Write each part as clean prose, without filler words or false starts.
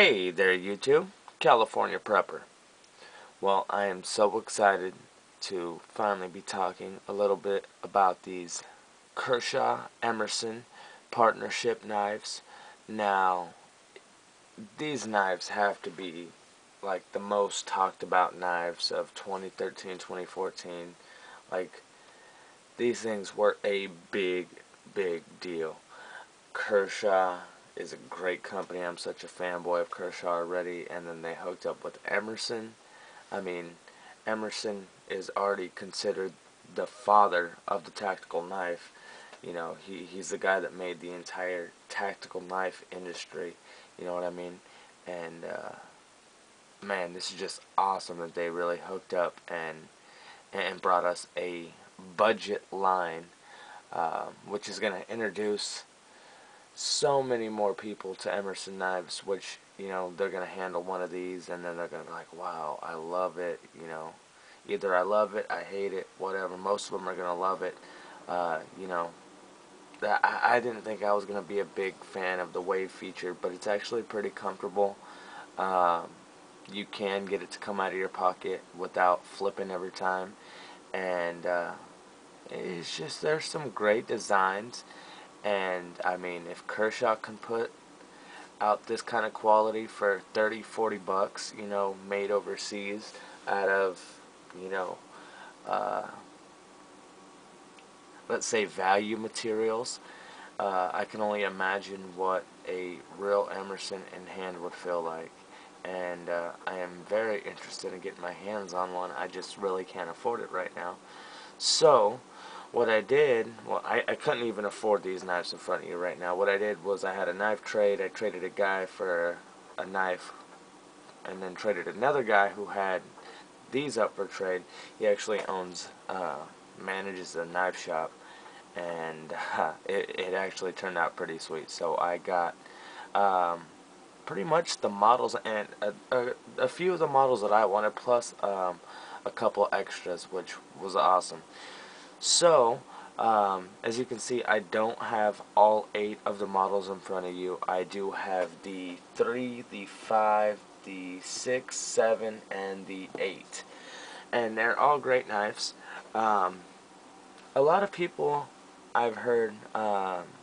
Hey there, YouTube, California Prepper. Well, I am so excited to finally be talking a little bit about these Kershaw Emerson partnership knives. Now, these knives have to be like the most talked about knives of 2013, 2014. Like, these things were a big deal. Kershaw is a great company. I'm such a fanboy of Kershaw already. And then they hooked up with Emerson. I mean, Emerson is already considered the father of the tactical knife. You know, he's the guy that made the entire tactical knife industry. You know what I mean? And man, this is just awesome that they really hooked up and brought us a budget line, which is going to introduce so many more people to Emerson knives, which, you know, they're going to handle one of these and then they're going to be like, wow, I love it, you know, either I love it, I hate it, whatever. Most of them are going to love it. You know, I didn't think I was going to be a big fan of the wave feature, but it's actually pretty comfortable. You can get it to come out of your pocket without flipping every time, and it's just, there's some great designs. And I mean, if Kershaw can put out this kind of quality for 30, 40 bucks, you know, made overseas out of, you know, uh, let's say value materials, I can only imagine what a real Emerson in hand would feel like. And I am very interested in getting my hands on one. I just really can't afford it right now. So, what I did, well, I couldn't even afford these knives in front of you right now. What I did was I had a knife trade. I traded a guy for a knife, and then traded another guy who had these up for trade. He actually manages a knife shop, and it actually turned out pretty sweet. So I got pretty much the models and a few of the models that I wanted, plus a couple extras, which was awesome. So, as you can see, I don't have all 8 of the models in front of you. I do have the 3, the 5, the 6, 7, and the 8. And they're all great knives. A lot of people I've heard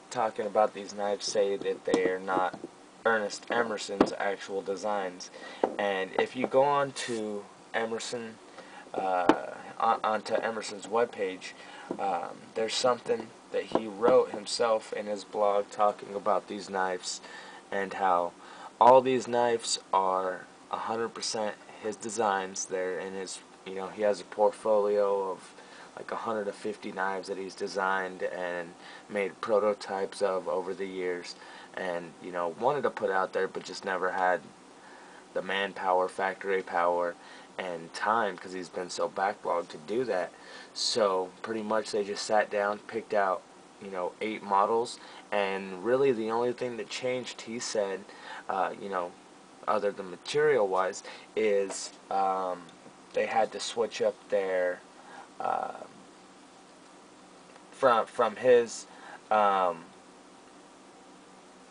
talking about these knives say that they are not Ernest Emerson's actual designs. And if you go on to Emerson, onto Emerson's webpage, there's something that he wrote himself in his blog talking about these knives and how all these knives are 100% his designs. They're in his, you know, he has a portfolio of like 150 knives that he's designed and made prototypes of over the years, and, you know, wanted to put out there but just never had the manpower, factory power, and time, because he's been so backlogged to do that. So pretty much they just sat down, picked out, you know, 8 models, and really the only thing that changed, he said, you know, other than material wise, is they had to switch up their uh, from his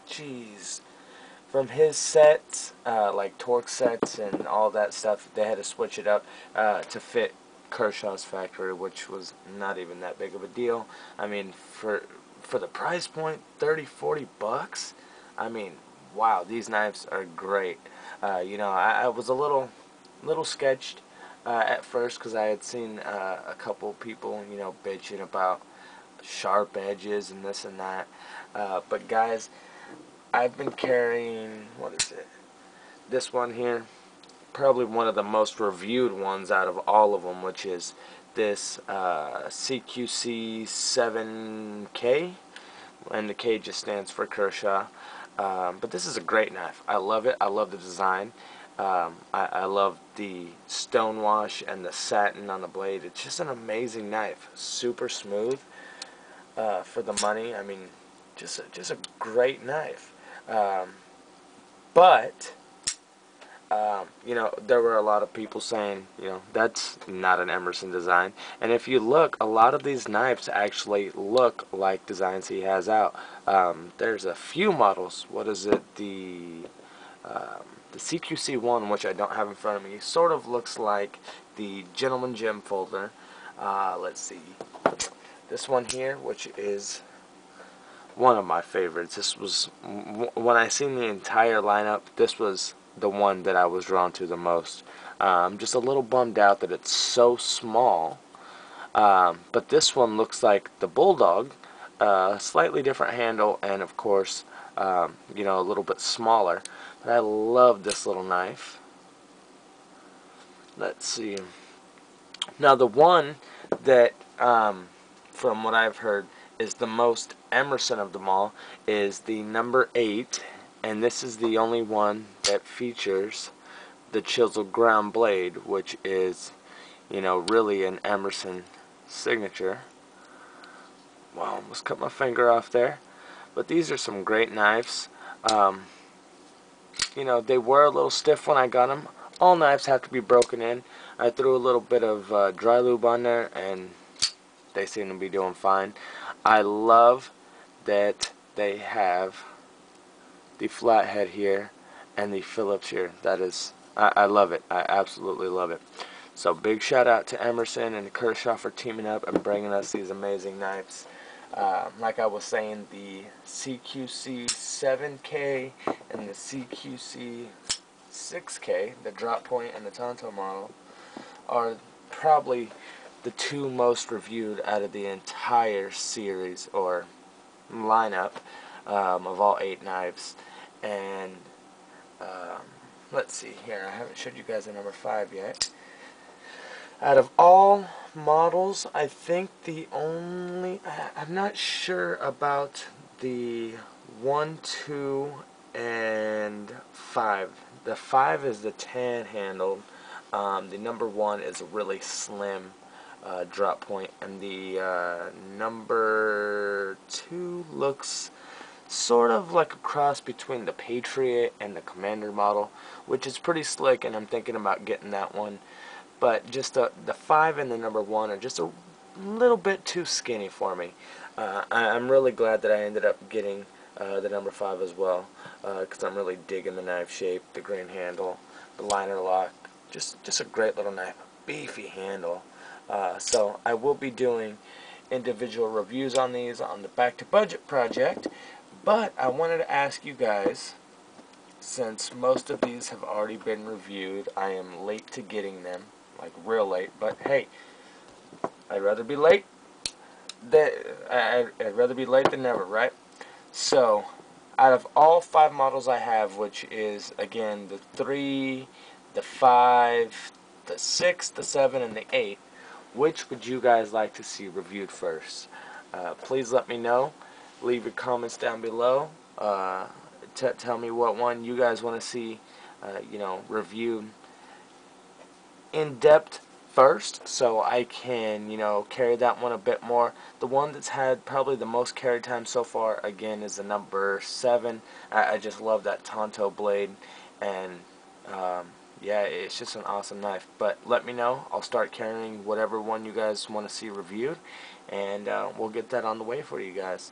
jeez from his sets, like torque sets and all that stuff. They had to switch it up to fit Kershaw's factory, which was not even that big of a deal. I mean, for the price point, 30, 40 bucks. I mean, wow, these knives are great. You know, I was a little sketched at first, because I had seen a couple people, you know, bitching about sharp edges and this and that. But guys, I've been carrying, what is it? This one here, probably one of the most reviewed ones out of all of them, which is this CQC 7K, and the K just stands for Kershaw. But this is a great knife. I love it. I love the design. I love the stonewash and the satin on the blade. It's just an amazing knife. Super smooth for the money. I mean, just a great knife. But you know, there were a lot of people saying, you know, that's not an Emerson design. And if you look, a lot of these knives actually look like designs he has out. There's a few models. What is it? The The CQC1, which I don't have in front of me, sort of looks like the Gentleman Gem folder. Let's see. This one here, which is one of my favorites. This was, when I seen the entire lineup, this was the one that I was drawn to the most. Just a little bummed out that it's so small. But this one looks like the Bulldog, slightly different handle, and of course, you know, a little bit smaller. But I love this little knife. Let's see. Now the one that, from what I've heard, is the most Emerson of them all is the number 8, and this is the only one that features the chiseled ground blade, which is, you know, really an Emerson signature. Wow, almost cut my finger off there. But these are some great knives. You know, they were a little stiff when I got them. All knives have to be broken in. I threw a little bit of dry lube on there, and they seem to be doing fine. I love that they have the flathead here and the Phillips here. That is, I love it. I absolutely love it. So big shout out to Emerson and Kershaw for teaming up and bringing us these amazing knives. Like I was saying, the CQC 7K and the CQC 6K, the drop point and the Tonto model, are probably the two most reviewed out of the entire series or lineup of all 8 knives. And let's see here, I haven't showed you guys the number 5 yet. Out of all models, I think the only, I'm not sure about the 1, 2, and 5. The 5 is the tan handled. The number 1 is a really slim drop point, and the number 2 looks sort of like a cross between the Patriot and the Commander model, which is pretty slick, and I'm thinking about getting that one. But just the 5 and the number 1 are just a little bit too skinny for me. I'm really glad that I ended up getting the number 5 as well, because I'm really digging the knife shape, the green handle, the liner lock. Just a great little knife, beefy handle. So I will be doing individual reviews on these on the Back to Budget project, but I wanted to ask you guys, since most of these have already been reviewed, I am late to getting them, like real late, but hey, I'd rather be late than never, right? So out of all 5 models I have, which is again the 3, the 5, the 6, the 7, and the 8, which would you guys like to see reviewed first? Please let me know. Leave your comments down below. Tell me what one you guys want to see, you know, reviewed in depth first, so I can, you know, carry that one a bit more. The one that's had probably the most carry time so far, again, is the number 7. I just love that Tonto blade, and yeah, it's just an awesome knife. But let me know. I'll start carrying whatever one you guys want to see reviewed, and we'll get that on the way for you guys.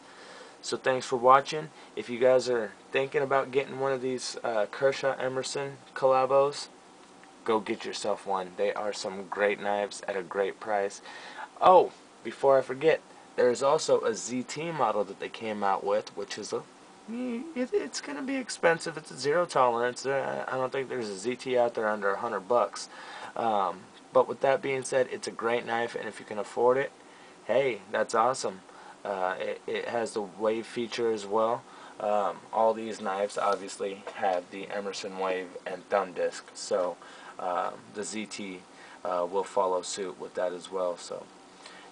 So thanks for watching. If you guys are thinking about getting one of these Kershaw Emerson collabos, go get yourself one. They are some great knives at a great price. Oh, before I forget, there's also a ZT model that they came out with, which is it's going to be expensive. It's a zero tolerance. I don't think there's a ZT out there under $100. But with that being said, it's a great knife, and if you can afford it, hey, that's awesome. It has the wave feature as well. All these knives obviously have the Emerson wave and thumb disc, so the ZT will follow suit with that as well. So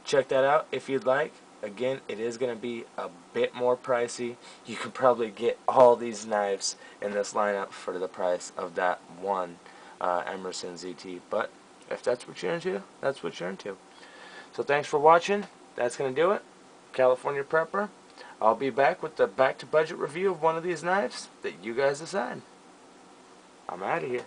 check that out if you'd like. Again, it is going to be a bit more pricey. You could probably get all these knives in this lineup for the price of that one Emerson ZT, but if that's what you're into, that's what you're into. So thanks for watching. That's going to do it. California Prepper. I'll be back with the Back to Budget review of one of these knives that you guys decide. I'm out of here.